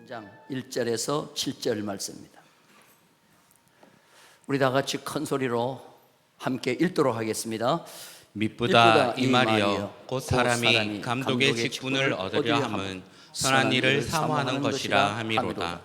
3장 1절에서 7절 말씀입니다. 우리 다 같이 큰 소리로 함께 읽도록 하겠습니다. 미쁘다 이 말이여 곧 사람이 감독의 직분을 얻으려 함은 선한 일을 사모하는 것이라 함이로다.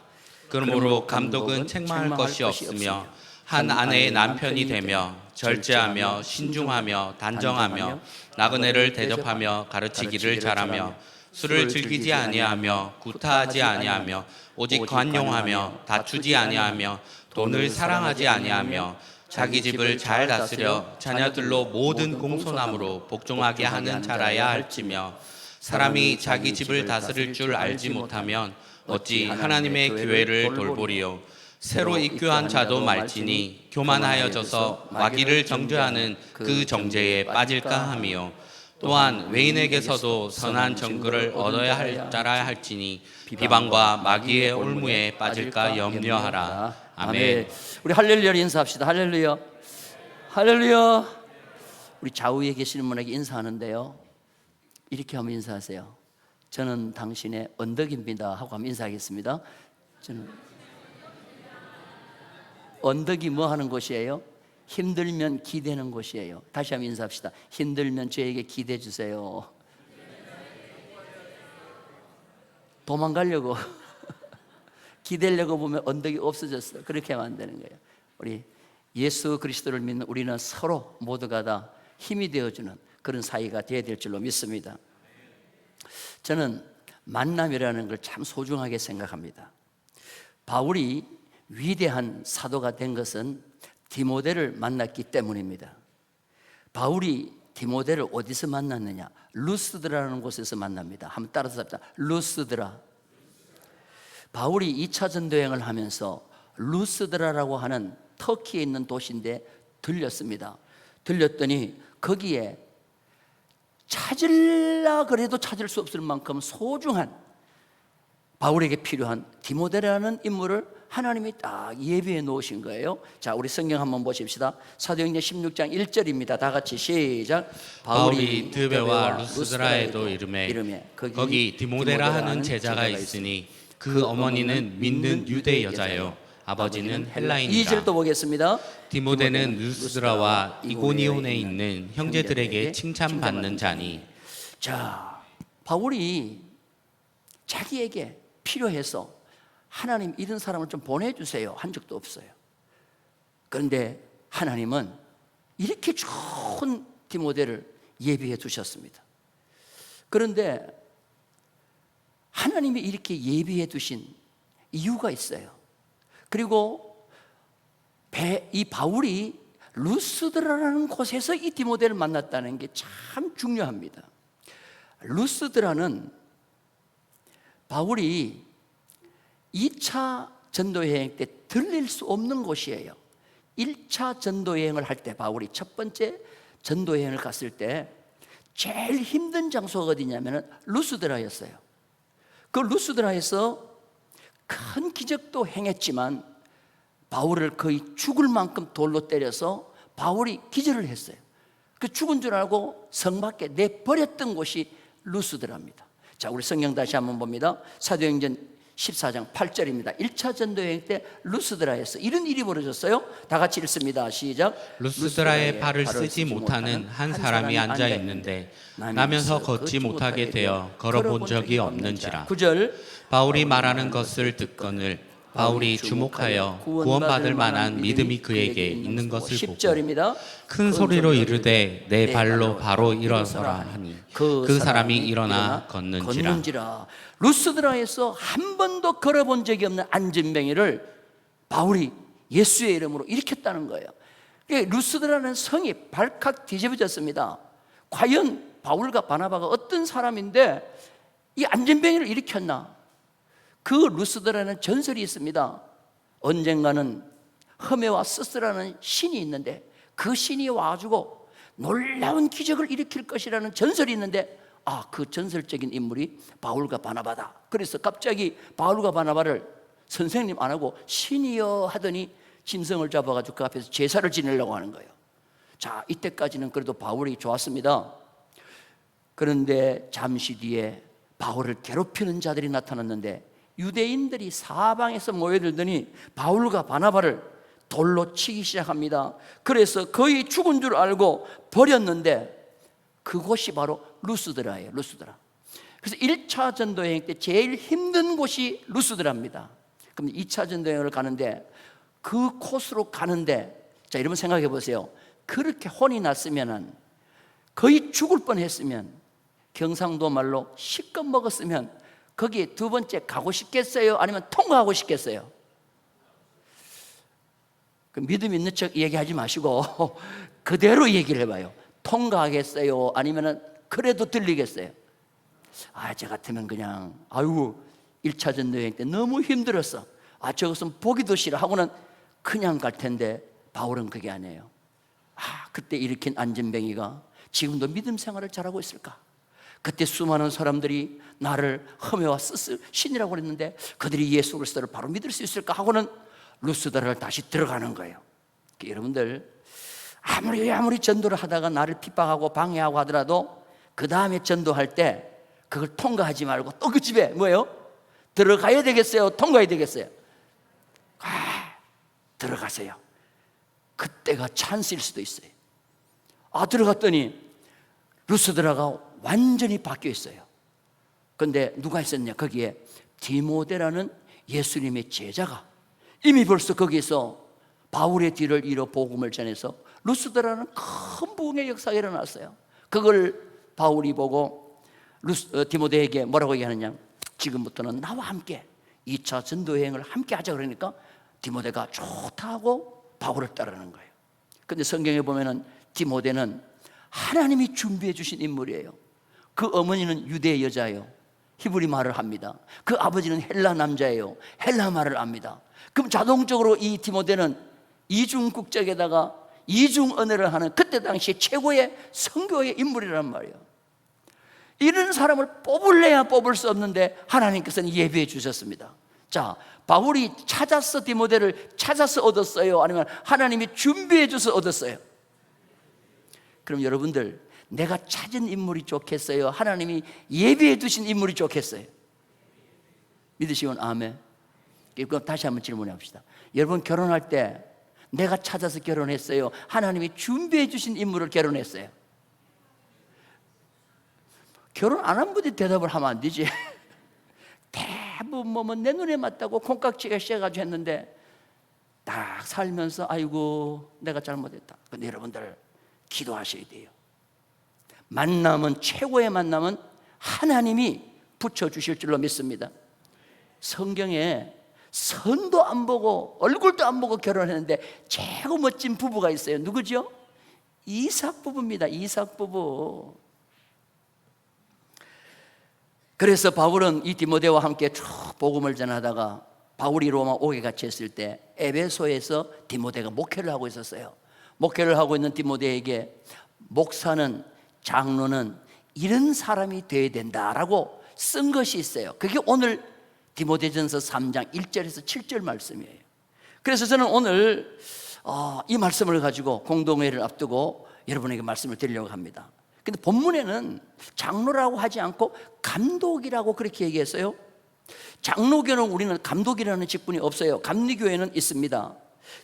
그러므로 감독은 책망할 것이 없으며 한 아내의 남편이 되며 절제하며 신중하며 단정하며 나그네를 대접하며 가르치기를 잘하며 술을 즐기지 아니하며 구타하지 아니하며 오직 관용하며 다투지 아니하며 돈을 사랑하지 아니하며 자기 집을 잘 다스려 자녀들로 모든 공손함으로 복종하게 하는 자라야 할지며 사람이 자기 집을 다스릴 줄 알지 못하면 어찌 하나님의 교회를 돌보리요. 새로 입교한 자도 말지니 교만하여져서 마귀를 정죄하는 그 정죄에 빠질까 함이요. 또한 외인에게서도 선한 정글을 얻어야 할 자라 할지니 비방과 마귀의 올무에 빠질까 염려하라. 아멘. 우리 할렐루야 인사합시다. 할렐루야. 할렐루야. 우리 좌우에 계시는 분에게 인사하는데요, 이렇게 하면 인사하세요. 저는 당신의 언덕입니다 하고 하면 인사하겠습니다. 저는 언덕이 뭐 하는 곳이에요? 힘들면 기대는 곳이에요. 다시 한번 인사합시다. 힘들면 저에게 기대 주세요. 도망가려고 기대려고 보면 언덕이 없어졌어요. 그렇게 하면 안 되는 거예요. 우리 예수 그리스도를 믿는 우리는 서로 모두가 다 힘이 되어주는 그런 사이가 되어야 될 줄로 믿습니다. 저는 만남이라는 걸 참 소중하게 생각합니다. 바울이 위대한 사도가 된 것은 디모데를 만났기 때문입니다. 바울이 디모데를 어디서 만났느냐? 루스드라는 곳에서 만납니다. 한번 따라서 합시다. 루스드라. 바울이 2차 전도여행을 하면서 루스드라라고 하는 터키에 있는 도시인데 들렸습니다. 들렸더니 거기에 찾으려 그래도 찾을 수 없을 만큼 소중한 바울에게 필요한 디모데라는 인물을 하나님이 딱 예비해 놓으신 거예요. 자, 우리 성경 한번 보십시다. 사도행전 16장 1절입니다. 다 같이 시작. 바울이 드베와 루스드라에도 이르매 거기 디모데라 하는 제자가 있으니 그 어머니는 믿는 유대 여자요 아버지는 헬라인이라. 2절도 보겠습니다. 디모데는 루스드라와 이고니온에 있는 형제들에게 칭찬받는 자니. 자, 바울이 자기에게 필요해서 하나님 이런 사람을 좀 보내주세요 한 적도 없어요. 그런데 하나님은 이렇게 좋은 디모데를 예비해 두셨습니다. 그런데 하나님이 이렇게 예비해 두신 이유가 있어요. 그리고 이 바울이 루스드라라는 곳에서 이 디모데를 만났다는 게 참 중요합니다. 루스드라는 바울이 2차 전도여행 때 들릴 수 없는 곳이에요. 1차 전도여행을 할 때 바울이 첫 번째 전도여행을 갔을 때 제일 힘든 장소가 어디냐면 루스드라였어요. 그 루스드라에서 큰 기적도 행했지만 바울을 거의 죽을 만큼 돌로 때려서 바울이 기절을 했어요. 그 죽은 줄 알고 성 밖에 내버렸던 곳이 루스드라입니다. 자, 우리 성경 다시 한번 봅니다. 사도행전 14장 8절입니다. 1차 전도여행 때 루스드라에서 이런 일이 벌어졌어요. 다 같이 읽습니다. 시작. 루스드라에 발을 쓰지 못하는 한 사람이 앉아 있는데 나면서 걷지 못하게 되어 걸어본 적이 없는지라. 9절. 바울이 말하는 것을 듣거늘 바울이 주목하여 구원받을 만한 믿음이 그에게 있는 것을 보고 10절입니다. 큰 소리로 이르되 내 발로 바로 일어서라 하니 그 사람이 일어나 걷는지라. 루스드라에서 한 번도 걸어본 적이 없는 안진뱅이를 바울이 예수의 이름으로 일으켰다는 거예요. 루스드라는 성이 발칵 뒤집어졌습니다. 과연 바울과 바나바가 어떤 사람인데 이 안진뱅이를 일으켰나? 그 루스드라는 전설이 있습니다. 언젠가는 허메와 스스라는 신이 있는데 그 신이 와가지고 놀라운 기적을 일으킬 것이라는 전설이 있는데 그 전설적인 인물이 바울과 바나바다. 그래서 갑자기 바울과 바나바를 선생님 안 하고 신이여 하더니 짐승을 잡아가지고 그 앞에서 제사를 지내려고 하는 거예요. 자, 이때까지는 그래도 바울이 좋았습니다. 그런데 잠시 뒤에 바울을 괴롭히는 자들이 나타났는데 유대인들이 사방에서 모여들더니 바울과 바나바를 돌로 치기 시작합니다. 그래서 거의 죽은 줄 알고 버렸는데 그곳이 바로 루스드라예요. 루스드라. 그래서 1차 전도여행 때 제일 힘든 곳이 루스드라입니다. 그럼 2차 전도여행을 가는데 그 코스로 가는데, 자, 여러분 생각해 보세요. 그렇게 혼이 났으면, 거의 죽을 뻔했으면, 경상도 말로 실컷 먹었으면 거기에 두 번째 가고 싶겠어요? 아니면 통과하고 싶겠어요? 그 믿음 있는 척 얘기하지 마시고 그대로 얘기를 해봐요. 통과하겠어요? 아니면 그래도 들리겠어요? 저 같으면 그냥 1차 전도여행 때 너무 힘들었어, 저것은 보기도 싫어 하고는 그냥 갈 텐데, 바울은 그게 아니에요. 그때 일으킨 안진뱅이가 지금도 믿음 생활을 잘하고 있을까? 그때 수많은 사람들이 나를 험해와 신이라고 그랬는데 그들이 예수 그리스도를 바로 믿을 수 있을까 하고는 루스드라를 다시 들어가는 거예요. 여러분들, 아무리 전도를 하다가 나를 핍박하고 방해하고 하더라도 그 다음에 전도할 때 그걸 통과하지 말고 또 그 집에 뭐예요? 들어가야 되겠어요? 통과해야 되겠어요? 들어가세요. 그때가 찬스일 수도 있어요. 들어갔더니 루스드라가 완전히 바뀌어 있어요. 그런데 누가 있었냐? 거기에 디모데라는 예수님의 제자가 이미 벌써 거기에서 바울의 뒤를 이어 복음을 전해서 루스드라는 큰 부흥의 역사가 일어났어요. 그걸 바울이 보고 디모데에게 뭐라고 얘기하느냐? 지금부터는 나와 함께 2차 전도여행을 함께 하자. 그러니까 디모데가 좋다 하고 바울을 따르는 거예요. 그런데 성경에 보면은 디모데는 하나님이 준비해 주신 인물이에요. 그 어머니는 유대 여자예요. 히브리 말을 합니다. 그 아버지는 헬라 남자예요. 헬라 말을 압니다. 그럼 자동적으로 이 디모데는 이중 국적에다가 이중 언어를 하는 그때 당시 최고의 선교의 인물이란 말이에요. 이런 사람을 뽑을래야 뽑을 수 없는데 하나님께서는 예비해 주셨습니다. 자, 바울이 찾아서 디모데를 찾아서 얻었어요? 아니면 하나님이 준비해 줘서 얻었어요? 그럼 여러분들, 내가 찾은 인물이 좋겠어요? 하나님이 예비해 두신 인물이 좋겠어요? 믿으시면 아멘. 그럼 다시 한번 질문해 봅시다. 여러분, 결혼할 때 내가 찾아서 결혼했어요? 하나님이 준비해 주신 인물을 결혼했어요? 결혼 안 한 분이 대답을 하면 안 되지. 대부분 내 눈에 맞다고 콩깍지가 씌어가지고 했는데 딱 살면서 아이고 내가 잘못했다. 근데 여러분들 기도하셔야 돼요. 만남은, 최고의 만남은 하나님이 붙여주실 줄로 믿습니다. 성경에 선도 안 보고 얼굴도 안 보고 결혼했는데 최고 멋진 부부가 있어요. 누구죠? 이삭 부부입니다. 이삭 부부. 그래서 바울은 이 디모데와 함께 쭉 복음을 전하다가 바울이 로마 옥에 갇혀 있을 때 에베소에서 디모데가 목회를 하고 있었어요. 목회를 하고 있는 디모데에게 목사는, 장로는 이런 사람이 되어야 된다라고 쓴 것이 있어요. 그게 오늘 디모데전서 3장 1절에서 7절 말씀이에요. 그래서 저는 오늘 이 말씀을 가지고 공동회를 앞두고 여러분에게 말씀을 드리려고 합니다. 근데 본문에는 장로라고 하지 않고 감독이라고 그렇게 얘기했어요. 장로교는 우리는 감독이라는 직분이 없어요. 감리교회는 있습니다.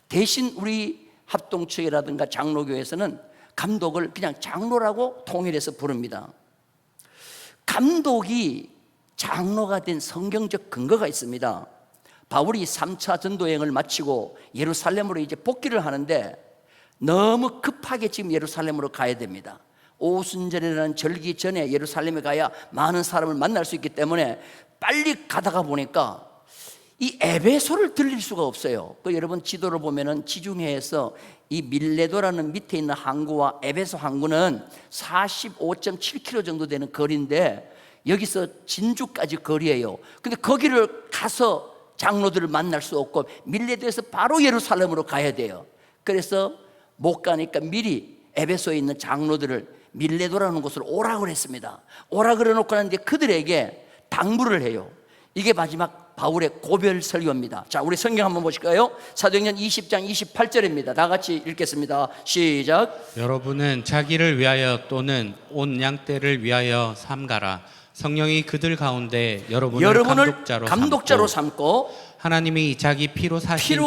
대신 우리 합동측이라든가 장로교에서는 감독을 그냥 장로라고 통일해서 부릅니다. 감독이 장로가 된 성경적 근거가 있습니다. 바울이 3차 전도여행을 마치고 예루살렘으로 이제 복귀를 하는데 너무 급하게 지금 예루살렘으로 가야 됩니다. 오순절이라는 절기 전에 예루살렘에 가야 많은 사람을 만날 수 있기 때문에 빨리 가다가 보니까 이 에베소를 들릴 수가 없어요. 여러분 지도를 보면은 지중해에서 이 밀레도라는 밑에 있는 항구와 에베소 항구는 45.7km 정도 되는 거리인데 여기서 진주까지 거리예요. 근데 거기를 가서 장로들을 만날 수 없고 밀레도에서 바로 예루살렘으로 가야 돼요. 그래서 못 가니까 미리 에베소에 있는 장로들을 밀레도라는 곳으로 오라고 했습니다. 오라 그래놓고 하는데 그들에게 당부를 해요. 이게 마지막 바울의 고별 설교입니다. 자, 우리 성경 한번 보실까요? 사도행전 20장 28절입니다. 다 같이 읽겠습니다. 시작. 여러분은 자기를 위하여 또는 온 양떼를 위하여 삼가라. 성령이 그들 가운데 여러분을 감독자로 삼고 하나님이 자기 피로 사신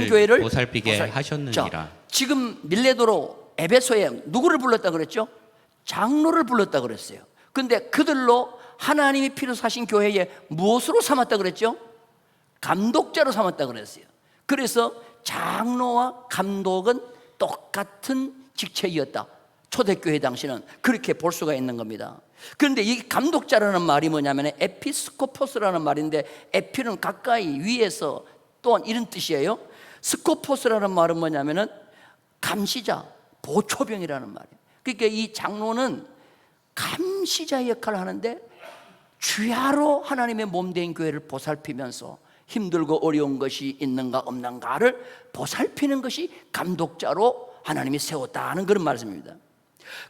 교회를 보살피게 하셨느니라. 자, 지금 밀레도로 에베소에 누구를 불렀다 그랬죠? 장로를 불렀다 그랬어요. 근데 그들로 하나님이 피로 사신 교회에 무엇으로 삼았다 그랬죠? 감독자로 삼았다 그랬어요. 그래서 장로와 감독은 똑같은 직책이었다. 초대교회 당시는 그렇게 볼 수가 있는 겁니다. 그런데 이 감독자라는 말이 뭐냐면 에피스코포스라는 말인데, 에피는 가까이 위에서, 또한 이런 뜻이에요. 스코포스라는 말은 뭐냐면은 감시자, 보초병이라는 말이에요. 그러니까 이 장로는 감시자의 역할을 하는데 주야로 하나님의 몸된 교회를 보살피면서 힘들고 어려운 것이 있는가 없는가를 보살피는 것이 감독자로 하나님이 세웠다는 그런 말씀입니다.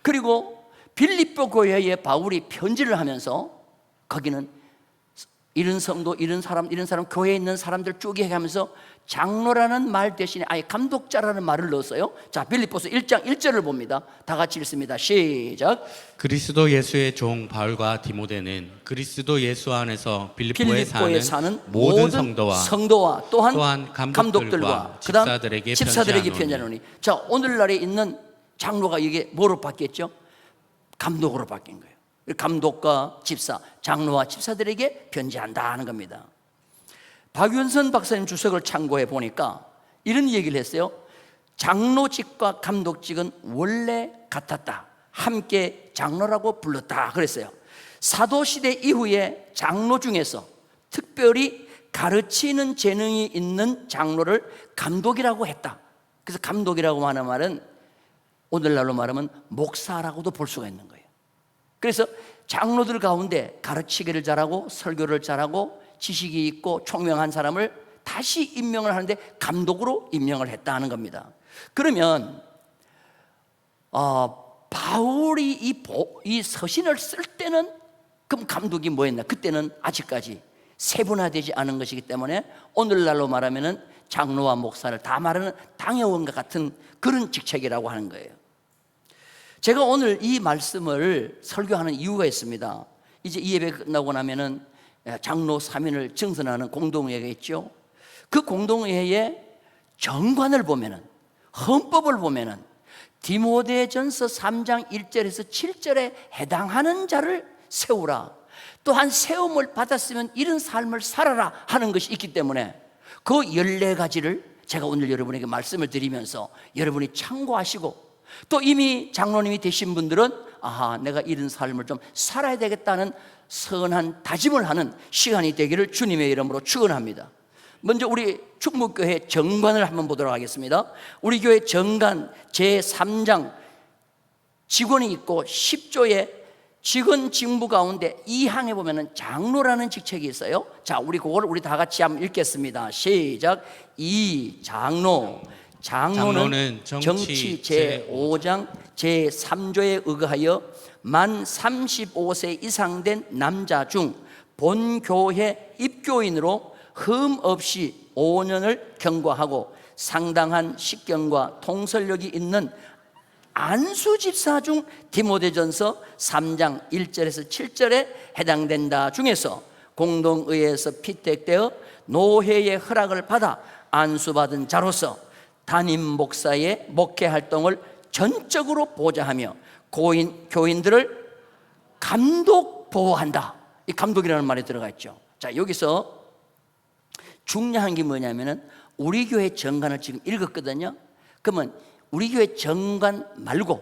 그리고 빌립보 교회에 바울이 편지를 하면서 거기는 이런 성도, 이런 사람 교회에 있는 사람들 쭉 얘기하면서 장로라는 말 대신에 아예 감독자라는 말을 넣었어요. 자, 빌립보서 1장 1절을 봅니다. 다 같이 읽습니다. 시작. 그리스도 예수의 종 바울과 디모데는 그리스도 예수 안에서 빌립보에 사는 모든 성도와 또한 감독들과 그다음 집사들에게 편지하노니. 자, 오늘날에 있는 장로가 이게 뭐로 바뀌었죠? 감독으로 바뀐 거예요. 감독과 집사, 장로와 집사들에게 편지한다 하는 겁니다. 박윤선 박사님 주석을 참고해 보니까 이런 얘기를 했어요. 장로직과 감독직은 원래 같았다. 함께 장로라고 불렀다 그랬어요. 사도시대 이후에 장로 중에서 특별히 가르치는 재능이 있는 장로를 감독이라고 했다. 그래서 감독이라고 하는 말은 오늘날로 말하면 목사라고도 볼 수가 있는 거예요. 그래서 장로들 가운데 가르치기를 잘하고 설교를 잘하고 지식이 있고 총명한 사람을 다시 임명을 하는데 감독으로 임명을 했다는 겁니다. 그러면 바울이 이 서신을 쓸 때는 그럼 감독이 뭐였나? 그때는 아직까지 세분화되지 않은 것이기 때문에 오늘날로 말하면은 장로와 목사를 다 말하는 당회원과 같은 그런 직책이라고 하는 거예요. 제가 오늘 이 말씀을 설교하는 이유가 있습니다. 이제 이 예배 끝나고 나면은 장로 3인을 증선하는 공동회의가 있죠. 그 공동회의의 정관을 보면은, 헌법을 보면은 디모데전서 3장 1절에서 7절에 해당하는 자를 세우라, 또한 세움을 받았으면 이런 삶을 살아라 하는 것이 있기 때문에 그 14가지를 제가 오늘 여러분에게 말씀을 드리면서 여러분이 참고하시고, 또 이미 장로님이 되신 분들은 내가 이런 삶을 좀 살아야 되겠다는 선한 다짐을 하는 시간이 되기를 주님의 이름으로 축원합니다. 먼저 우리 충북교회 정관을 한번 보도록 하겠습니다. 우리 교회 정관 제3장 직원이 있고 10조의 직원 직무 가운데 2항에 보면은 장로라는 직책이 있어요. 자, 우리 그걸 우리 다 같이 한번 읽겠습니다. 시작. 장로는 정치 제5장 제3조에 의거하여 만 35세 이상 된 남자 중 본교회 입교인으로 흠 없이 5년을 경과하고 상당한 식견과 통솔력이 있는 안수집사 중 디모데전서 3장 1절에서 7절에 해당된다 중에서 공동의회에서 피택되어 노회의 허락을 받아 안수받은 자로서 담임 목사의 목회 활동을 전적으로 보좌하며 교인들을 감독 보호한다. 이 감독이라는 말이 들어가 있죠. 자, 여기서 중요한 게 뭐냐면은 우리 교회 정관을 지금 읽었거든요. 그러면 우리 교회 정관 말고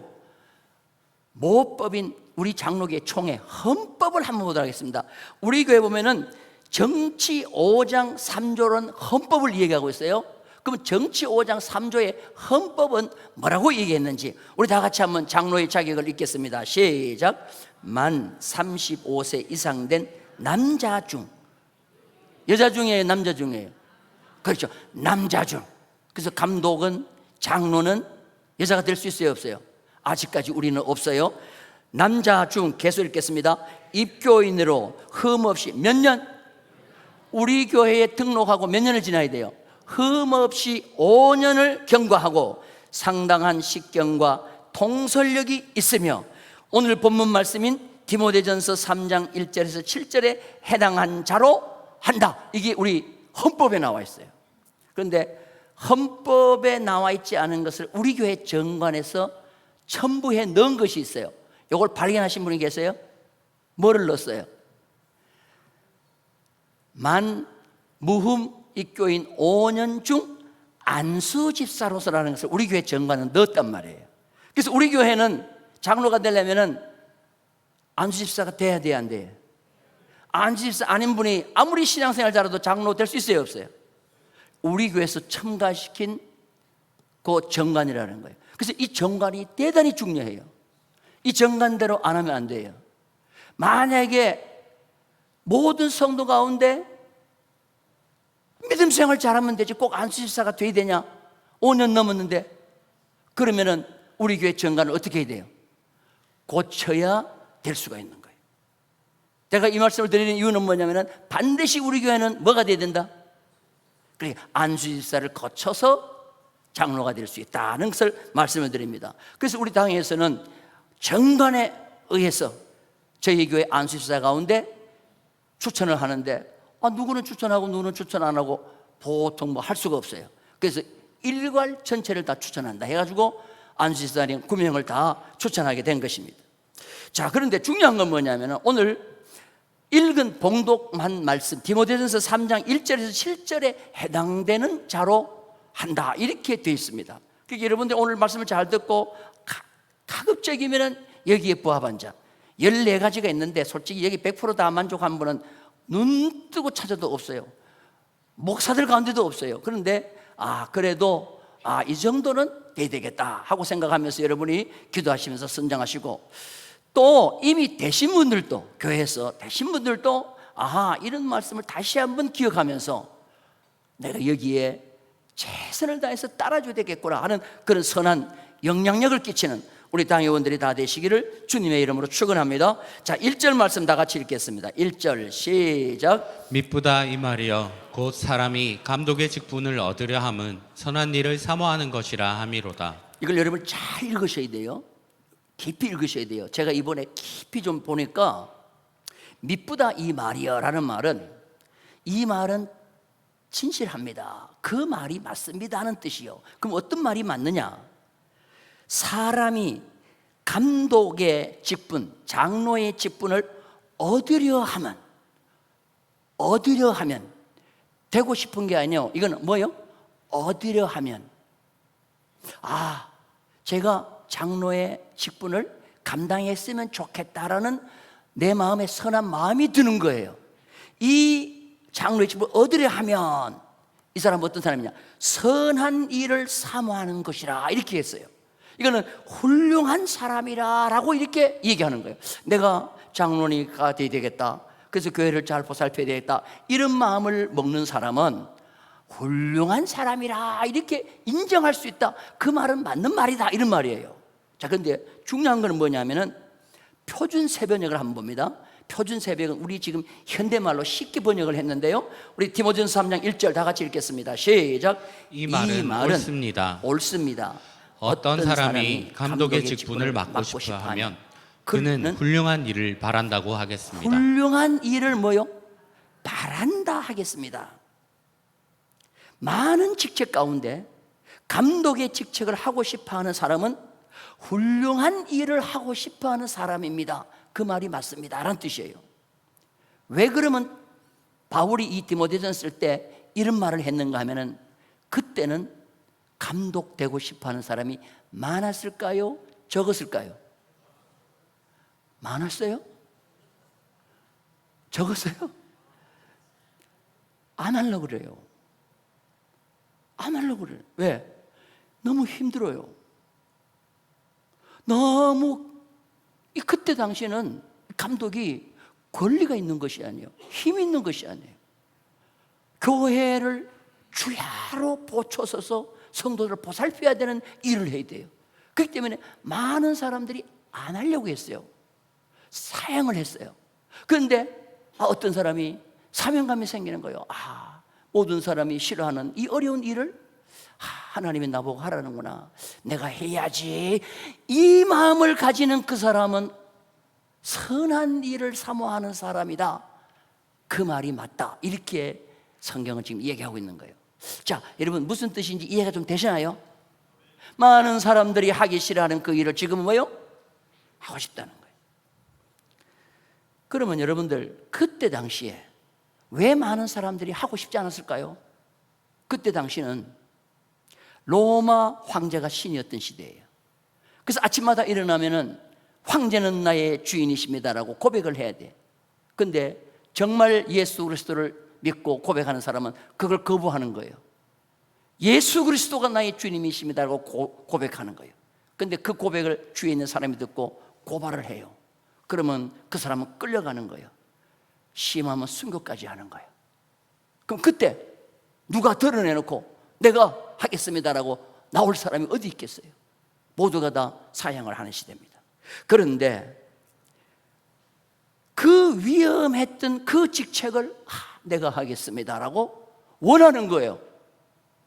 모법인 우리 장로교회 총회 헌법을 한번 보도록 하겠습니다. 우리 교회 보면은 정치 5장 3조는 헌법을 얘기하고 있어요. 그럼 정치 5장 3조의 헌법은 뭐라고 얘기했는지 우리 다 같이 한번 장로의 자격을 읽겠습니다. 시작. 만 35세 이상 된 남자 중, 여자 중이에요, 남자 중이에요? 그렇죠, 남자 중. 그래서 감독은, 장로는 여자가 될 수 있어요, 없어요? 아직까지 우리는 없어요. 남자 중 계속 읽겠습니다. 입교인으로 흠없이 몇 년? 우리 교회에 등록하고 몇 년을 지나야 돼요? 흠없이 5년을 경과하고 상당한 식견과 통솔력이 있으며, 오늘 본문 말씀인 디모데전서 3장 1절에서 7절에 해당한 자로 한다. 이게 우리 헌법에 나와 있어요. 그런데 헌법에 나와 있지 않은 것을 우리 교회 정관에서 첨부해 넣은 것이 있어요. 이걸 발견하신 분이 계세요? 뭐를 넣었어요? 만 무흠 입교인 5년 중 안수 집사로서라는 것을 우리 교회 정관은 넣었단 말이에요. 그래서 우리 교회는 장로가 되려면은 안수 집사가 돼야 돼, 안 돼요? 안수 집사 아닌 분이 아무리 신앙생활 잘해도 장로 될 수 있어요, 없어요? 우리 교회에서 첨가시킨 그 정관이라는 거예요. 그래서 이 정관이 대단히 중요해요. 이 정관대로 안 하면 안 돼요. 만약에 모든 성도 가운데 믿음 생활 잘하면 되지 꼭 안수집사가 돼야 되냐? 5년 넘었는데. 그러면은 우리 교회 정관을 어떻게 해야 돼요? 고쳐야 될 수가 있는 거예요. 제가 이 말씀을 드리는 이유는 뭐냐면은 반드시 우리 교회는 뭐가 돼야 된다? 그래, 안수집사를 거쳐서 장로가 될 수 있다는 것을 말씀을 드립니다. 그래서 우리 당에서는 정관에 의해서 저희 교회 안수집사 가운데 추천을 하는데 누구는 추천하고 누구는 추천 안 하고 보통 뭐 할 수가 없어요. 그래서 일괄 전체를 다 추천한다 해가지고 안수집사님 9명을 다 추천하게 된 것입니다. 자, 그런데 중요한 건 뭐냐면 오늘 읽은 봉독한 말씀 디모데전서 3장 1절에서 7절에 해당되는 자로 한다 이렇게 되어 있습니다. 그러니까 여러분들 오늘 말씀을 잘 듣고 가급적이면 여기에 부합한 자 14가지가 있는데 솔직히 여기 100% 다 만족한 분은 눈 뜨고 찾아도 없어요. 목사들 가운데도 없어요. 그런데 그래도 이 정도는 돼야 되겠다 하고 생각하면서 여러분이 기도하시면서 선정하시고 또 이미 되신 분들도 교회에서 되신 분들도 이런 말씀을 다시 한번 기억하면서 내가 여기에 최선을 다해서 따라줘야 되겠구나 하는 그런 선한 영향력을 끼치는 우리 당회원들이 다 되시기를 주님의 이름으로 축원합니다. 자, 1절 말씀 다 같이 읽겠습니다. 1절 시작. 미쁘다 이 말이여 곧 사람이 감독의 직분을 얻으려 함은 선한 일을 사모하는 것이라 함이로다. 이걸 여러분 잘 읽으셔야 돼요. 깊이 읽으셔야 돼요. 제가 이번에 깊이 좀 보니까 미쁘다 이 말이여라는 말은 이 말은 진실합니다. 그 말이 맞습니다 하는 뜻이요. 그럼 어떤 말이 맞느냐? 사람이 감독의 직분, 장로의 직분을 얻으려 하면 되고 싶은 게 아니에요. 이건 뭐예요? 얻으려 하면 제가 장로의 직분을 감당했으면 좋겠다라는 내 마음에 선한 마음이 드는 거예요. 이 장로의 직분을 얻으려 하면 이 사람은 어떤 사람이냐? 선한 일을 사모하는 것이라 이렇게 했어요. 이거는 훌륭한 사람이라고 이렇게 얘기하는 거예요. 내가 장로니까 돼야 되겠다. 그래서 교회를 잘 보살펴야 되겠다. 이런 마음을 먹는 사람은 훌륭한 사람이라 이렇게 인정할 수 있다. 그 말은 맞는 말이다. 이런 말이에요. 자, 그런데 중요한 건 뭐냐면은 표준 세번역을 한번 봅니다. 표준 세번역은 우리 지금 현대말로 쉽게 번역을 했는데요. 우리 디모데전서 3장 1절 다 같이 읽겠습니다. 시작. 이 말은 옳습니다. 옳습니다. 어떤 사람이 감독의 직분을 맡고 싶어 하면 그는 훌륭한 일을 바란다고 하겠습니다. 훌륭한 일을 뭐요? 바란다 하겠습니다. 많은 직책 가운데 감독의 직책을 하고 싶어 하는 사람은 훌륭한 일을 하고 싶어 하는 사람입니다. 그 말이 맞습니다 라는 뜻이에요. 왜 그러면 바울이 이 디모데전서 쓸 때 이런 말을 했는가 하면은 그때는 감독되고 싶어하는 사람이 많았을까요? 적었을까요? 많았어요? 적었어요? 안 하려고 그래요. 안 하려고 그래요. 왜? 너무 힘들어요. 그때 당시에는 감독이 권리가 있는 것이 아니에요. 힘이 있는 것이 아니에요. 교회를 주야로 보초서서 성도들을 보살펴야 되는 일을 해야 돼요. 그렇기 때문에 많은 사람들이 안 하려고 했어요. 사양을 했어요. 그런데 어떤 사람이 사명감이 생기는 거예요. 모든 사람이 싫어하는 이 어려운 일을 하나님이 나보고 하라는구나. 내가 해야지. 이 마음을 가지는 그 사람은 선한 일을 사모하는 사람이다. 그 말이 맞다. 이렇게 성경은 지금 얘기하고 있는 거예요. 자, 여러분 무슨 뜻인지 이해가 좀 되시나요? 많은 사람들이 하기 싫어하는 그 일을 지금 뭐요? 하고 싶다는 거예요. 그러면 여러분들 그때 당시에 왜 많은 사람들이 하고 싶지 않았을까요? 그때 당시는 로마 황제가 신이었던 시대예요. 그래서 아침마다 일어나면은 황제는 나의 주인이십니다라고 고백을 해야 돼. 근데 정말 예수 그리스도를 믿고 고백하는 사람은 그걸 거부하는 거예요. 예수 그리스도가 나의 주님이십니다라고 고백하는 거예요. 근데 그 고백을 주위에 있는 사람이 듣고 고발을 해요. 그러면 그 사람은 끌려가는 거예요. 심하면 순교까지 하는 거예요. 그럼 그때 누가 드러내놓고 내가 하겠습니다라고 나올 사람이 어디 있겠어요? 모두가 다 사형을 하는 시대입니다. 그런데 그 위험했던 그 직책을 내가 하겠습니다라고 원하는 거예요.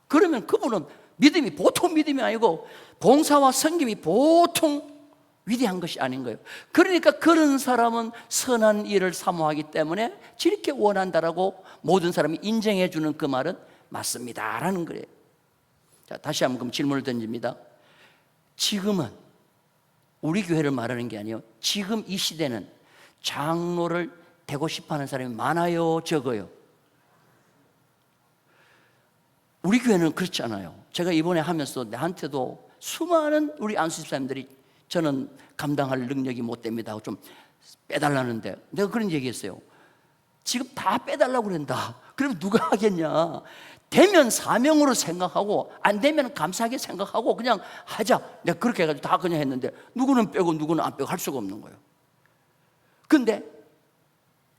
그러면 그분은 믿음이 보통 믿음이 아니고 봉사와 섬김이 보통 위대한 것이 아닌 거예요. 그러니까 그런 사람은 선한 일을 사모하기 때문에 저렇게 원한다라고 모든 사람이 인정해 주는 그 말은 맞습니다라는 거예요. 자, 다시 한번 질문을 던집니다. 지금은 우리 교회를 말하는 게 아니에요. 지금 이 시대는 장로를 되고 싶어하는 사람이 많아요, 적어요? 우리 교회는 그렇지 않아요. 제가 이번에 하면서 나한테도 수많은 우리 안수 집사님들이 저는 감당할 능력이 못 됩니다 하고 좀 빼달라는데 내가 그런 얘기했어요. 지금 다 빼달라고 그런다. 그러면 누가 하겠냐? 되면 사명으로 생각하고 안 되면 감사하게 생각하고 그냥 하자. 내가 그렇게 해가지고 다 그냥 했는데 누구는 빼고 누구는 안 빼고 할 수가 없는 거예요. 근데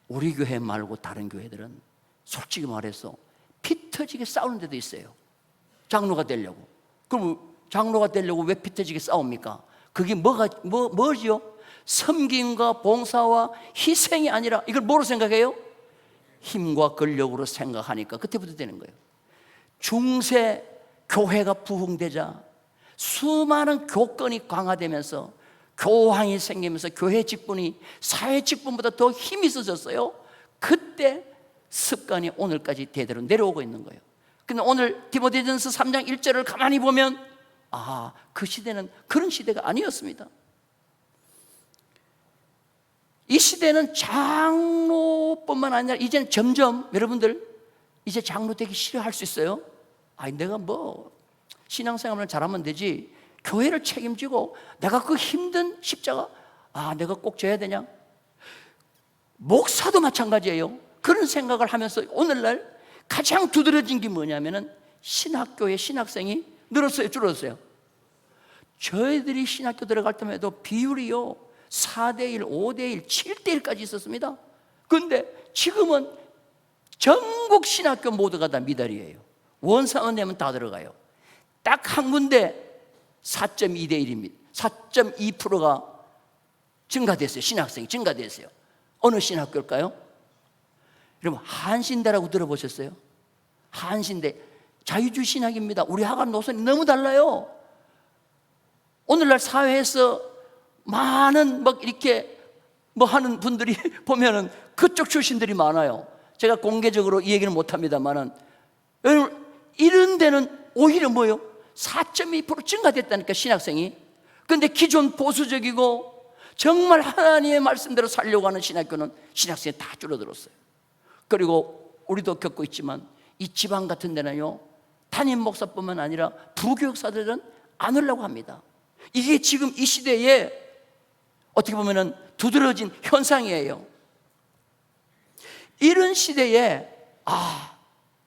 우리 교회 말고 다른 교회들은 솔직히 말해서 피 터지게 싸우는 데도 있어요. 장로가 되려고. 그럼 장로가 되려고 왜 피 터지게 싸웁니까? 그게 뭐지요? 섬김과 봉사와 희생이 아니라 이걸 뭐로 생각해요? 힘과 권력으로 생각하니까 그때부터 되는 거예요. 중세 교회가 부흥되자 수많은 교권이 강화되면서 교황이 생기면서 교회 직분이 사회 직분보다 더 힘이 있어졌어요. 그때 습관이 오늘까지 대대로 내려오고 있는 거예요. 근데 오늘 디모데전서 3장 1절을 가만히 보면 그 시대는 그런 시대가 아니었습니다. 이 시대는 장로뿐만 아니라 이제는 점점 여러분들 이제 장로 되기 싫어할 수 있어요. 내가 신앙생활을 잘하면 되지 교회를 책임지고 내가 그 힘든 십자가 내가 꼭 져야 되냐? 목사도 마찬가지예요. 그런 생각을 하면서 오늘날 가장 두드러진 게 뭐냐면은 신학교의 신학생이 늘었어요, 줄었어요? 저희들이 신학교 들어갈 때만 해도 비율이요 4대1, 5대1, 7대1까지 있었습니다. 그런데 지금은 전국 신학교 모두가 다 미달이에요. 원상원 내면 다 들어가요. 딱 한 군데 4.2대1입니다. 4.2%가 증가됐어요. 신학생이 증가됐어요. 어느 신학교일까요? 여러분 한신대라고 들어보셨어요? 한신대 자유주의 신학입니다. 우리 학원 노선이 너무 달라요. 오늘날 사회에서 많은 이렇게 하는 분들이 보면은 그쪽 출신들이 많아요. 제가 공개적으로 이 얘기는 못합니다만은 여러분 이런 데는 오히려 4.2% 증가됐다니까 신학생이. 근데 기존 보수적이고 정말 하나님의 말씀대로 살려고 하는 신학교는 신학생이 다 줄어들었어요. 그리고 우리도 겪고 있지만 이 지방 같은 데는요 담임 목사뿐만 아니라 부교육사들은 안 오려고 합니다. 이게 지금 이 시대에 어떻게 보면은 두드러진 현상이에요. 이런 시대에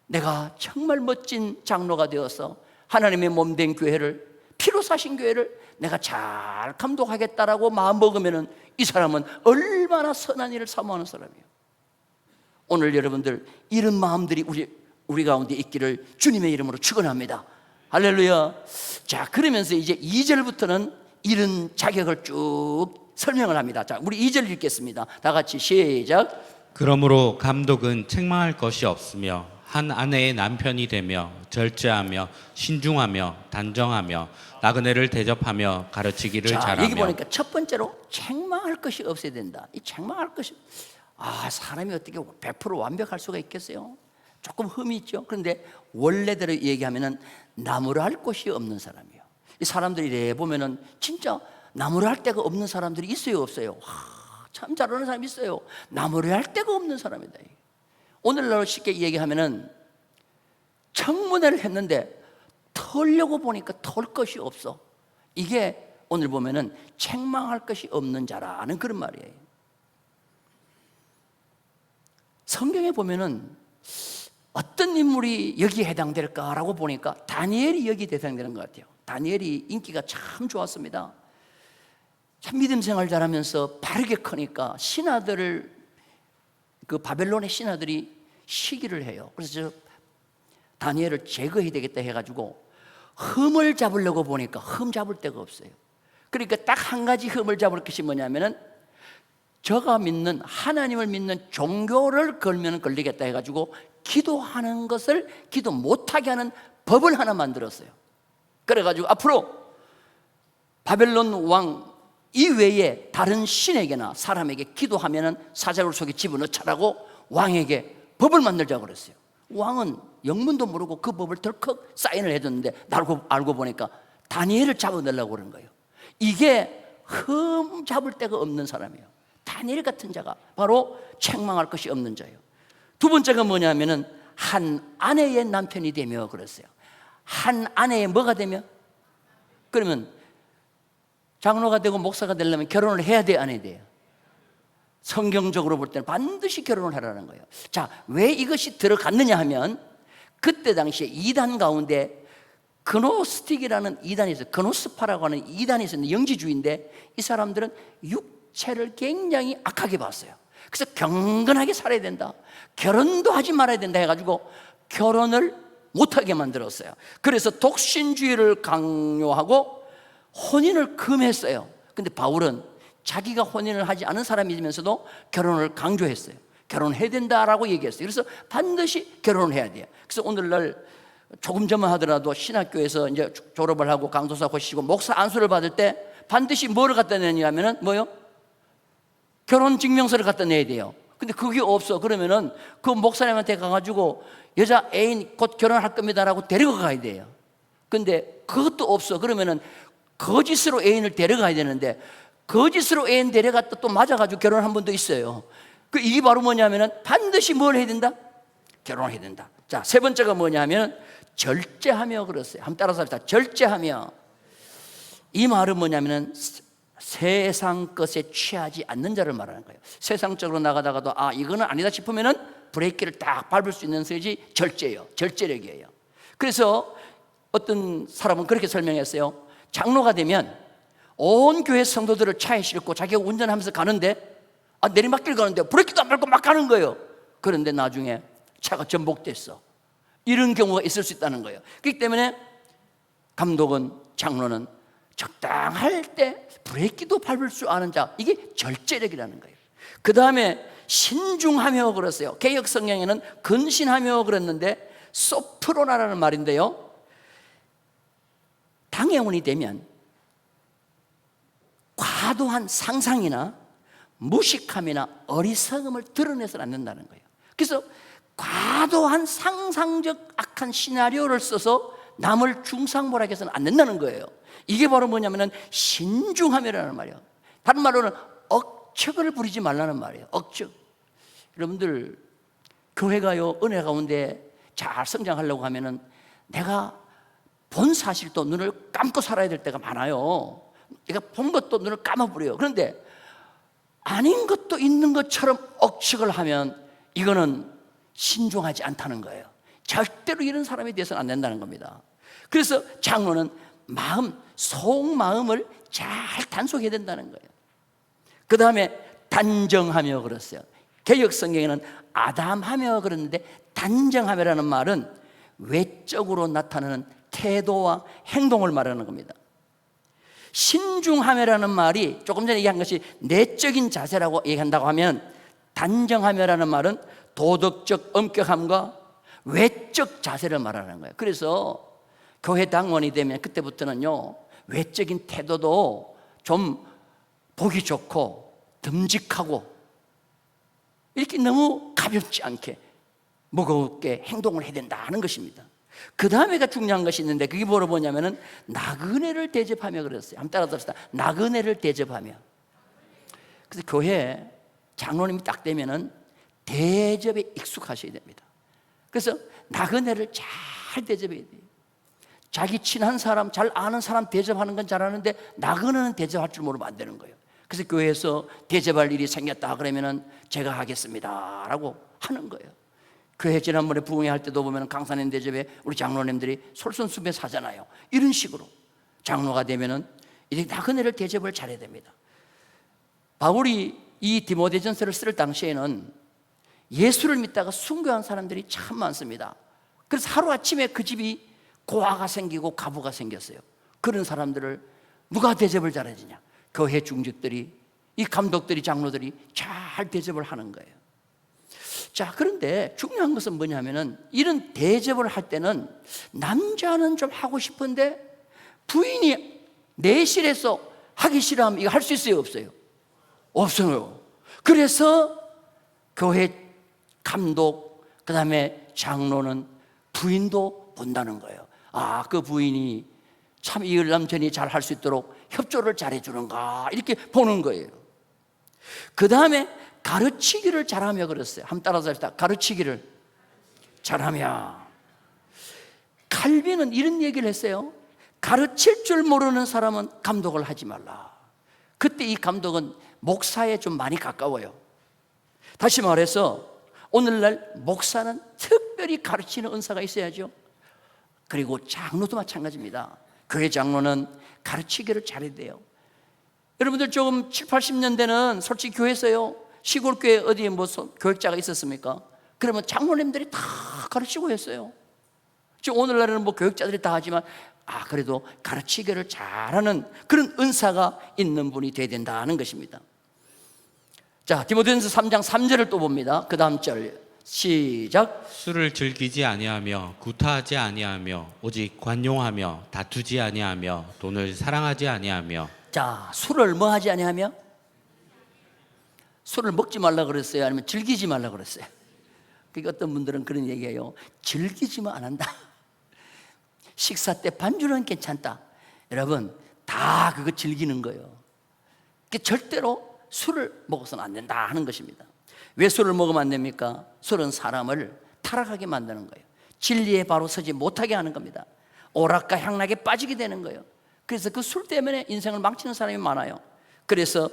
내가 정말 멋진 장로가 되어서 하나님의 몸된 교회를 피로 사신 교회를 내가 잘 감독하겠다라고 마음 먹으면은 이 사람은 얼마나 선한 일을 사모하는 사람이에요. 오늘 여러분들 이런 마음들이 우리 가운데 있기를 주님의 이름으로 축원합니다. 할렐루야. 자, 그러면서 이제 2절부터는 이런 자격을 쭉 설명을 합니다. 자, 우리 2절 읽겠습니다. 다 같이 시작. 그러므로 감독은 책망할 것이 없으며 한 아내의 남편이 되며 절제하며 신중하며 단정하며 나그네를 대접하며 가르치기를 자, 잘하며. 여기 보니까 첫 번째로 책망할 것이 없어야 된다. 이 책망할 것이, 사람이 어떻게 100% 완벽할 수가 있겠어요? 조금 흠이 있죠. 그런데 원래대로 얘기하면은 나무라 할 곳이 없는 사람이에요. 이 사람들이 이래 보면은 진짜 나무라 할 데가 없는 사람들이 있어요, 없어요? 참 잘하는 사람이 있어요. 나무라 할 데가 없는 사람이다. 오늘날 쉽게 얘기하면은 청문회를 했는데 털려고 보니까 털 것이 없어. 이게 오늘 보면은 책망할 것이 없는 자라는 그런 말이에요. 성경에 보면은 어떤 인물이 여기에 해당될까라고 보니까 다니엘이 여기에 해당되는 것 같아요. 다니엘이 인기가 참 좋았습니다. 참 믿음 생활 잘하면서 바르게 크니까 신하들을, 그 바벨론의 신하들이 시기를 해요. 그래서 저 다니엘을 제거해야 되겠다 해가지고 흠을 잡으려고 보니까 흠 잡을 데가 없어요. 그러니까 딱 한 가지 흠을 잡을 것이 뭐냐면은 저가 믿는, 하나님을 믿는 종교를 걸면 걸리겠다 해가지고 기도하는 것을 기도 못하게 하는 법을 하나 만들었어요. 그래가지고 앞으로 바벨론 왕 이외에 다른 신에게나 사람에게 기도하면은 사자굴 속에 집어넣자라고 왕에게 법을 만들자고 그랬어요. 왕은 영문도 모르고 그 법을 덜컥 사인을 해줬는데 알고 보니까 다니엘을 잡아내려고 그런 거예요. 이게 흠 잡을 데가 없는 사람이에요. 다니엘 같은 자가 바로 책망할 것이 없는 자예요. 두 번째가 뭐냐면은 한 아내의 남편이 되며 그랬어요. 한 아내의 뭐가 되며? 그러면 장로가 되고 목사가 되려면 결혼을 해야 돼, 안 해야 돼요? 성경적으로 볼 때는 반드시 결혼을 하라는 거예요. 자, 왜 이것이 들어갔느냐 하면 그때 당시에 이단 가운데 그노스틱이라는 이단이 있어요. 그노스파라고 하는 이단이 있었는데 영지주의인데 이 사람들은 육체를 굉장히 악하게 봤어요. 그래서 경건하게 살아야 된다, 결혼도 하지 말아야 된다 해가지고 결혼을 못하게 만들었어요. 그래서 독신주의를 강요하고 혼인을 금했어요. 근데 바울은 자기가 혼인을 하지 않은 사람이면서도 결혼을 강조했어요. 결혼해야 된다라고 얘기했어요. 그래서 반드시 결혼을 해야 돼요. 그래서 오늘날 조금 전만 하더라도 신학교에서 이제 졸업을 하고 강도사 고시고 목사 안수를 받을 때 반드시 뭐를 갖다 내냐면은 뭐요? 결혼 증명서를 갖다 내야 돼요. 근데 그게 없어. 그러면은 그 목사님한테 가가지고 여자 애인 곧 결혼할 겁니다라고 데리고 가야 돼요. 근데 그것도 없어. 그러면은 거짓으로 애인을 데려가야 되는데 거짓으로 애인 데려갔다 또 맞아가지고 결혼한 분도 있어요. 이게 바로 뭐냐면은 반드시 뭘 해야 된다? 결혼을 해야 된다. 자, 세 번째가 뭐냐면 절제하며 그랬어요. 한번 따라서 합시다. 절제하며. 이 말은 뭐냐면은 세상 것에 취하지 않는 자를 말하는 거예요. 세상적으로 나가다가도 이거는 아니다 싶으면은 브레이크를 딱 밟을 수 있는 것이 절제예요. 절제력이에요. 그래서 어떤 사람은 그렇게 설명했어요. 장로가 되면 온 교회 성도들을 차에 싣고 자기가 운전하면서 가는데 내리막길 가는데 브레이크도 안 밟고 막 가는 거예요. 그런데 나중에 차가 전복됐어. 이런 경우가 있을 수 있다는 거예요. 그렇기 때문에 감독은, 장로는 적당할 때 브레이크도 밟을 줄 아는 자, 이게 절제력이라는 거예요. 그 다음에 신중하며 그랬어요. 개역 성경에는 근신하며 그랬는데 소프로나라는 말인데요, 당회원이 되면 과도한 상상이나 무식함이나 어리석음을 드러내서는 안 된다는 거예요. 그래서 과도한 상상적 악한 시나리오를 써서 남을 중상모략 해서는 안 된다는 거예요. 이게 바로 뭐냐면은 신중함이라는 말이에요. 다른 말로는 억측을 부리지 말라는 말이에요. 억측. 여러분들 교회가요, 은혜 가운데 잘 성장하려고 하면은 내가 본 사실도 눈을 감고 살아야 될 때가 많아요. 내가 본 것도 눈을 감아버려요. 그런데 아닌 것도 있는 것처럼 억측을 하면 이거는 신중하지 않다는 거예요. 절대로 이런 사람에 대해서는 안 된다는 겁니다. 그래서 장로는 속마음을 잘 단속해야 된다는 거예요. 그 다음에 단정하며 그랬어요. 개역 성경에는 아담하며 그랬는데 단정하며라는 말은 외적으로 나타나는 태도와 행동을 말하는 겁니다. 신중하며라는 말이 조금 전에 얘기한 것이 내적인 자세라고 얘기한다고 하면, 단정하며라는 말은 도덕적 엄격함과 외적 자세를 말하는 거예요. 그래서 교회 당원이 되면 그때부터는요, 외적인 태도도 좀 보기 좋고 듬직하고 이렇게 너무 가볍지 않게 무겁게 행동을 해야 된다는 것입니다. 그 다음에가 중요한 것이 있는데 그게 뭐냐면은 나그네를 대접하며 그랬어요. 한번 따라 합시다. 나그네를 대접하며. 그래서 교회 장로님이 딱 되면은 대접에 익숙하셔야 됩니다. 그래서 나그네를 잘 대접해야 돼요. 자기 친한 사람, 잘 아는 사람 대접하는 건 잘하는데 나그네는 대접할 줄 모르면 안 되는 거예요. 그래서 교회에서 대접할 일이 생겼다 그러면은 제가 하겠습니다 라고 하는 거예요. 교회 지난번에 부흥회 할 때도 보면 강사님 대접에 우리 장로님들이 솔선수범해서 하잖아요. 이런 식으로 장로가 되면은 이제 나그네를 대접을 잘해야 됩니다. 바울이 이 디모데전서를 쓸 당시에는 예수를 믿다가 순교한 사람들이 참 많습니다. 그래서 하루아침에 그 집이 고아가 생기고 가부가 생겼어요. 그런 사람들을 누가 대접을 잘해주냐? 교회 중직들이, 이 감독들이, 장로들이 잘 대접을 하는 거예요. 자, 그런데 중요한 것은 뭐냐면은 이런 대접을 할 때는 남자는 좀 하고 싶은데 부인이 내실에서 하기 싫어하면 이거 할 수 있어요, 없어요? 없어요. 그래서 교회 감독, 그 다음에 장로는 부인도 본다는 거예요. 아, 그 부인이 참 이 남편이 잘 할 수 있도록 협조를 잘해주는가 이렇게 보는 거예요. 그 다음에 가르치기를 잘하며 그랬어요. 한번 따라서 합시다. 가르치기를 잘하며. 칼빈은 이런 얘기를 했어요. 가르칠 줄 모르는 사람은 감독을 하지 말라. 그때 이 감독은 목사에 좀 많이 가까워요. 다시 말해서 오늘날 목사는 특별히 가르치는 은사가 있어야죠. 그리고 장로도 마찬가지입니다. 교회 장로는 가르치기를 잘해야 돼요. 여러분들 조금 7, 80년대는 솔직히 교회에서요, 시골 교회 어디에 뭐 교육자가 있었습니까? 그러면 장로님들이 다 가르치고 했어요. 지금 오늘날에는 뭐 교육자들이 다 하지만 그래도 가르치기를 잘하는 그런 은사가 있는 분이 돼야 된다는 것입니다. 자, 디모데전서 3장 3절을 또 봅니다. 그 다음 절 시작. 술을 즐기지 아니하며 구타하지 아니하며 오직 관용하며 다투지 아니하며 돈을 사랑하지 아니하며. 자, 술을 뭐 하지 아니하며? 술을 먹지 말라 그랬어요? 아니면 즐기지 말라 그랬어요? 그러니까 어떤 분들은 그런 얘기해요. 즐기지만 안 한다. 식사 때 반주는 괜찮다. 여러분, 다 그거 즐기는 거예요. 절대로 술을 먹어서는 안 된다 하는 것입니다. 왜 술을 먹으면 안 됩니까? 술은 사람을 타락하게 만드는 거예요. 진리에 바로 서지 못하게 하는 겁니다. 오락과 향락에 빠지게 되는 거예요. 그래서 그 술 때문에 인생을 망치는 사람이 많아요. 그래서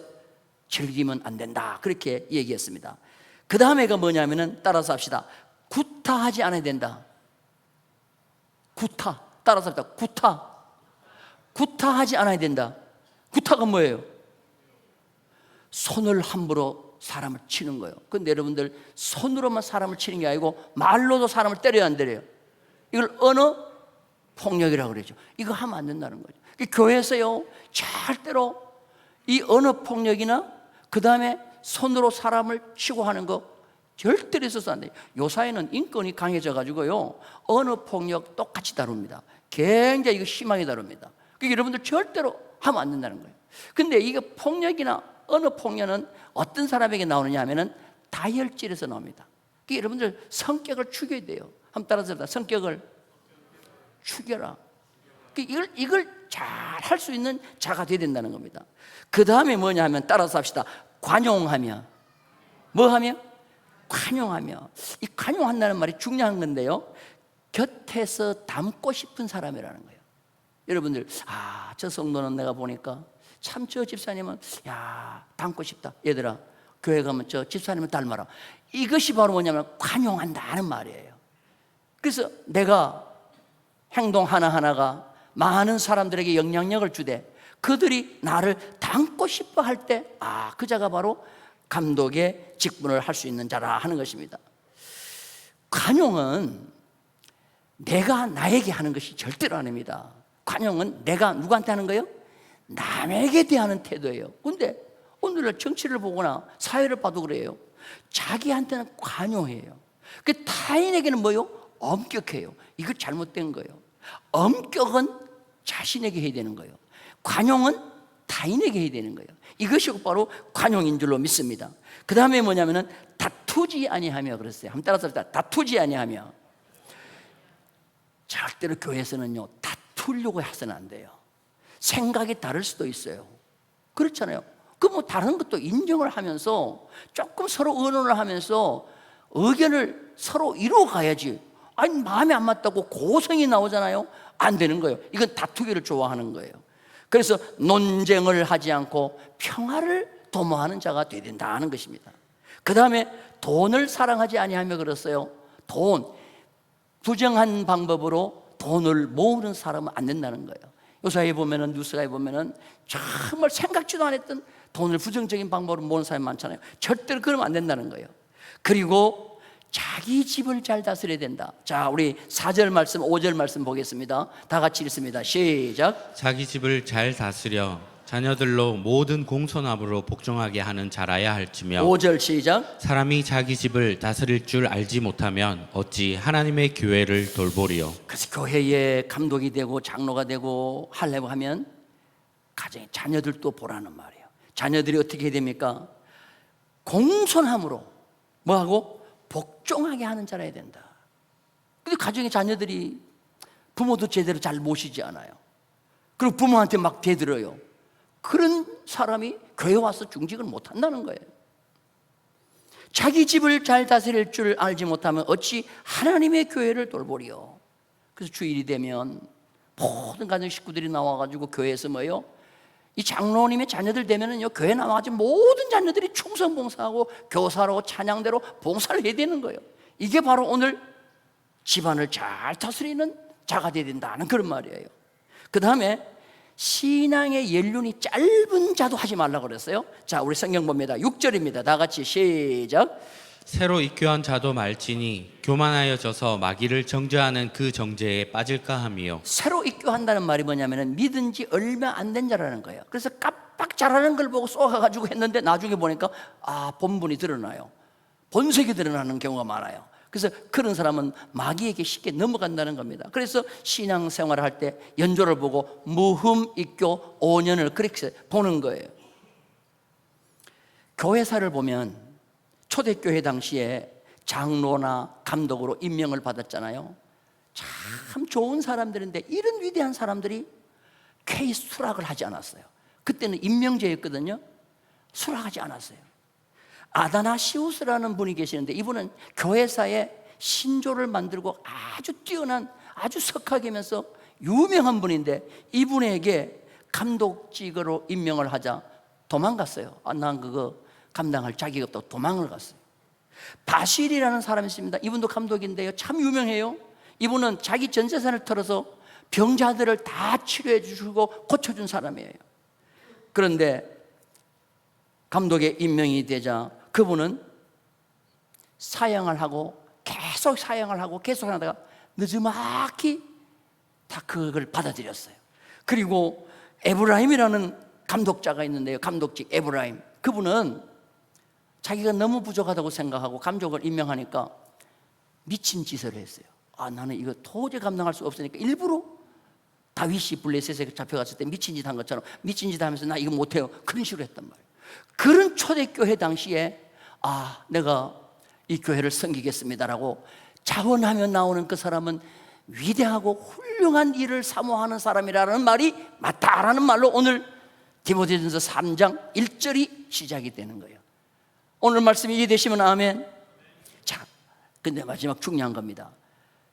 즐기면 안 된다 그렇게 얘기했습니다. 그 다음에가 뭐냐면은 따라서 합시다. 구타하지 않아야 된다. 구타, 따라서 합시다. 구타하지 않아야 된다. 구타가 뭐예요? 손을 함부로 사람을 치는 거예요. 근데 여러분들 손으로만 사람을 치는 게 아니고 말로도 사람을 때려야 안 때려요. 이걸 언어 폭력이라고 그러죠. 이거 하면 안 된다는 거죠. 교회에서요 절대로 이 언어 폭력이나 그 다음에 손으로 사람을 치고 하는 거 절대로 있어서 안 돼요. 요사이는 인권이 강해져 가지고요 언어 폭력 똑같이 다룹니다. 굉장히 이거 심하게 다룹니다. 그러니까 여러분들 절대로 하면 안 된다는 거예요. 근데 이게 폭력이나 언어 폭력은 어떤 사람에게 나오느냐 하면은 다혈질에서 나옵니다. 그러니까 여러분들 성격을 죽여야 돼요. 한번 따라서 합시다. 성격을 죽여라. 이걸 잘 할 수 있는 자가 되어야 된다는 겁니다. 그 다음에 뭐냐 하면 따라서 합시다. 관용하며. 뭐 하며? 관용하며. 이 관용한다는 말이 중요한 건데요, 곁에서 닮고 싶은 사람이라는 거예요. 여러분들 저 성도는 내가 보니까 참 저 집사님은 닮고 싶다. 얘들아 교회 가면 저 집사님을 닮아라. 이것이 바로 뭐냐면 관용한다는 말이에요. 그래서 내가 행동 하나하나가 많은 사람들에게 영향력을 주되 그들이 나를 닮고 싶어 할 때 그 자가 바로 감독의 직분을 할 수 있는 자라 하는 것입니다. 관용은 내가 나에게 하는 것이 절대로 아닙니다. 관용은 내가 누구한테 하는 거예요? 남에게 대하는 태도예요. 그런데 오늘날 정치를 보거나 사회를 봐도 그래요. 자기한테는 관용해요. 그 타인에게는 뭐요? 엄격해요. 이거 잘못된 거예요. 엄격은 자신에게 해야 되는 거예요. 관용은 타인에게 해야 되는 거예요. 이것이 바로 관용인 줄로 믿습니다. 그 다음에 뭐냐면은 다투지 아니하며 그랬어요. 한번 따라서 다투지 아니하며. 절대로 교회에서는요 다투려고 해서는 안 돼요. 생각이 다를 수도 있어요. 그렇잖아요. 그 뭐 다른 것도 인정을 하면서 조금 서로 의논을 하면서 의견을 서로 이루어 가야지. 아니 마음에 안 맞다고 고성이 나오잖아요. 안 되는 거예요. 이건 다투기를 좋아하는 거예요. 그래서 논쟁을 하지 않고 평화를 도모하는 자가 되어야 된다는 것입니다. 그 다음에 돈을 사랑하지 아니하며 그랬어요. 돈, 부정한 방법으로 돈을 모으는 사람은 안 된다는 거예요. 요사이에 보면은, 뉴스에 보면은 정말 생각지도 않았던 돈을 부정적인 방법으로 모으는 사람이 많잖아요. 절대로 그러면 안 된다는 거예요. 그리고 자기 집을 잘 다스려야 된다. 자, 우리 4절 말씀, 5절 말씀 보겠습니다. 다 같이 읽습니다. 시작. 자기 집을 잘 다스려 자녀들로 모든 공손함으로 복종하게 하는 자라야 할지며 5절 시작. 사람이 자기 집을 다스릴 줄 알지 못하면 어찌 하나님의 교회를 돌보리요. 그래서 교회에 감독이 되고 장로가 되고 하려고 하면 가정의 자녀들도 보라는 말이에요. 자녀들이 어떻게 해야 됩니까? 공손함으로 뭐하고? 복종하게 하는 자라야 된다. 근데 가정의 자녀들이 부모도 제대로 잘 모시지 않아요. 그리고 부모한테 막 대들어요. 그런 사람이 교회 와서 중직을 못 한다는 거예요. 자기 집을 잘 다스릴 줄 알지 못하면 어찌 하나님의 교회를 돌보리요. 그래서 주일이 되면 모든 가정 식구들이 나와가지고 교회에서 뭐예요? 이 장로님의 자녀들 되면은요 교회 나와가지고 모든 자녀들이 충성 봉사하고 교사로 찬양대로 봉사를 해야 되는 거예요. 이게 바로 오늘 집안을 잘 다스리는 자가 되어야 된다는 그런 말이에요. 그 다음에 신앙의 연륜이 짧은 자도 하지 말라고 그랬어요. 자, 우리 성경 봅니다. 6절입니다. 다 같이 시작. 새로 입교한 자도 말지니 교만하여져서 마귀를 정죄하는 그 정죄에 빠질까 함이요. 새로 입교한다는 말이 뭐냐면 믿은 지 얼마 안 된 자라는 거예요. 그래서 깜빡 잘하는 걸 보고 쏘아가지고 했는데 나중에 보니까 본분이 드러나요. 본색이 드러나는 경우가 많아요. 그래서 그런 사람은 마귀에게 쉽게 넘어간다는 겁니다. 그래서 신앙생활을 할 때 연조를 보고 무흠 입교 5년을 그렇게 보는 거예요. 교회사를 보면 초대교회 당시에 장로나 감독으로 임명을 받았잖아요. 참 좋은 사람들인데 이런 위대한 사람들이 쾌히 수락을 하지 않았어요. 그때는 임명제였거든요. 수락하지 않았어요. 아다나시우스라는 분이 계시는데 이분은 교회사에 신조를 만들고 아주 뛰어난 아주 석학이면서 유명한 분인데 이분에게 감독직으로 임명을 하자 도망갔어요. 난 그거 감당할 자격이 없다고 도망을 갔어요. 바실이라는 사람이 있습니다. 이분도 감독인데요 참 유명해요. 이분은 자기 전 재산을 털어서 병자들을 다 치료해 주시고 고쳐준 사람이에요. 그런데 감독에 임명이 되자 그분은 사형을 하고 계속 사형을 하고 계속 하다가 늦지막히 다 그걸 받아들였어요. 그리고 에브라임이라는 감독자가 있는데요. 감독직 에브라임. 그분은 자기가 너무 부족하다고 생각하고 감독을 임명하니까 미친 짓을 했어요. 나는 이거 도저히 감당할 수 없으니까 일부러 다윗이 블레셋에 잡혀갔을 때 미친 짓 한 것처럼 미친 짓 하면서 나 이거 못해요. 그런 식으로 했단 말이에요. 그런 초대교회 당시에 내가 이 교회를 섬기겠습니다라고 자원하며 나오는 그 사람은 위대하고 훌륭한 일을 사모하는 사람이라는 말이 맞다라는 말로 오늘 디모데전서 3장 1절이 시작이 되는 거예요. 오늘 말씀이 이해되시면 아멘. 자, 근데 마지막 중요한 겁니다.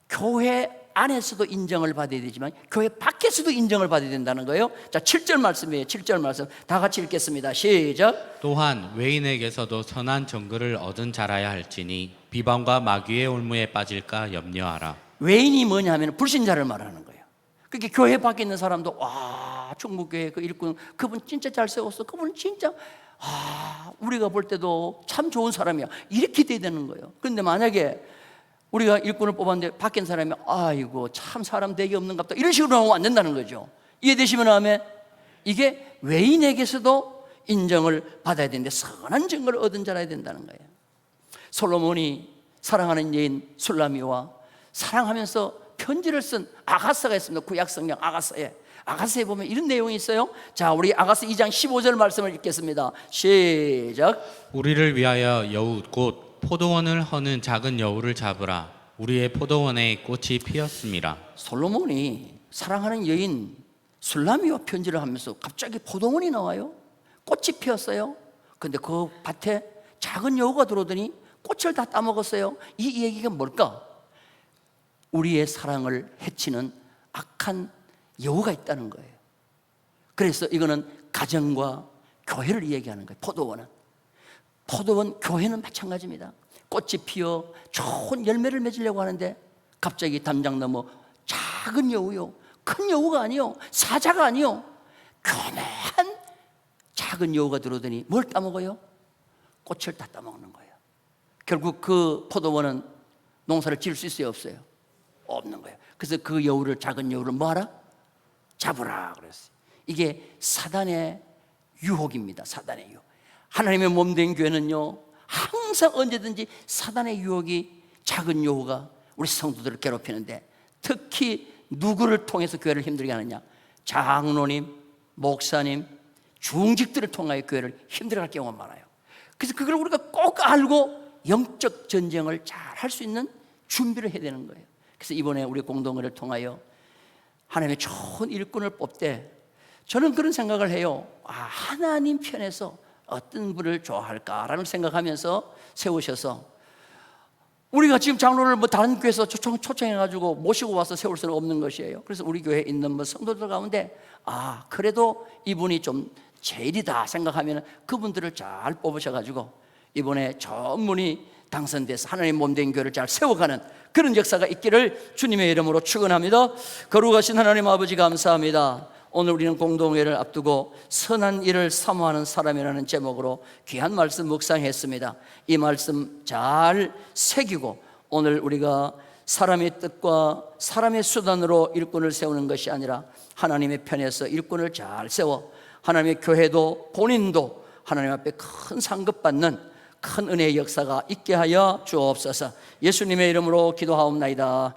교회 안에서도 인정을 받아야 되지만 교회 밖에서도 인정을 받아야 된다는 거예요. 자, 7절 말씀이에요. 7절 말씀 다 같이 읽겠습니다. 시작. 또한 외인에게서도 선한 정글을 얻은 자라야 할지니 비방과 마귀의 올무에 빠질까 염려하라. 외인이 뭐냐 하면 불신자를 말하는 거예요. 그게 교회 밖에 있는 사람도 중국교회 그 일꾼 그분 진짜 잘 세웠어. 그분 진짜 우리가 볼 때도 참 좋은 사람이야. 이렇게 돼야 되는 거예요. 그런데 만약에 우리가 일꾼을 뽑았는데 밖에 있는 사람이 아이고 참 사람 되게 없는갑다 이런 식으로 나오면 안 된다는 거죠. 이해되시면 아멘. 이게 외인에게서도 인정을 받아야 되는데 선한 증거를 얻은 자라야 된다는 거예요. 솔로몬이 사랑하는 여인 술라미와 사랑하면서 편지를 쓴 아가서가 있습니다. 구약 성경 아가서에. 아가서에 보면 이런 내용이 있어요. 자, 우리 아가서 2장 15절 말씀을 읽겠습니다. 시작. 우리를 위하여 여우 곧 포도원을 허는 작은 여우를 잡으라. 우리의 포도원에 꽃이 피었습니다. 솔로몬이 사랑하는 여인 술라미와 편지를 하면서 갑자기 포도원이 나와요. 꽃이 피었어요. 근데 그 밭에 작은 여우가 들어오더니 꽃을 다 따먹었어요. 이 얘기가 뭘까? 우리의 사랑을 해치는 악한 여우가 있다는 거예요. 그래서 이거는 가정과 교회를 얘기하는 거예요. 포도원 교회는 마찬가지입니다. 꽃이 피어 좋은 열매를 맺으려고 하는데 갑자기 담장 넘어 작은 여우요, 큰 여우가 아니요, 사자가 아니요, 교묘한 작은 여우가 들어오더니 뭘 따먹어요? 꽃을 다 따먹는 거예요. 결국 그 포도원은 농사를 지을 수 있어요, 없어요? 없는 거예요. 그래서 그 여우를, 작은 여우를 뭐하라? 잡으라 그랬어요. 이게 사단의 유혹입니다. 사단의 유혹. 하나님의 몸된 교회는요, 항상 언제든지 사단의 유혹이, 작은 여우가 우리 성도들을 괴롭히는데, 특히 누구를 통해서 교회를 힘들게 하느냐? 장로님, 목사님, 중직들을 통하여 교회를 힘들게 할 경우가 많아요. 그래서 그걸 우리가 꼭 알고 영적 전쟁을 잘 할 수 있는 준비를 해야 되는 거예요. 그래서 이번에 우리 공동회를 통하여 하나님의 좋은 일꾼을 뽑되, 저는 그런 생각을 해요. 하나님 편에서 어떤 분을 좋아할까라는 생각하면서 세우셔서, 우리가 지금 장로를 뭐 다른 교회에서 초청해가지고 모시고 와서 세울 수는 없는 것이에요. 그래서 우리 교회에 있는 뭐 성도들 가운데 그래도 이분이 좀 제일이다 생각하면 그분들을 잘 뽑으셔가지고 이번에 전문이 당선돼서 하나님 몸된 교회를 잘 세워가는 그런 역사가 있기를 주님의 이름으로 축원합니다. 거룩하신 하나님 아버지 감사합니다. 오늘 우리는 공동회를 앞두고 선한 일을 사모하는 사람이라는 제목으로 귀한 말씀 묵상했습니다. 이 말씀 잘 새기고 오늘 우리가 사람의 뜻과 사람의 수단으로 일꾼을 세우는 것이 아니라 하나님의 편에서 일꾼을 잘 세워 하나님의 교회도 본인도 하나님 앞에 큰 상급받는 큰 은혜의 역사가 있게 하여 주옵소서. 예수님의 이름으로 기도하옵나이다.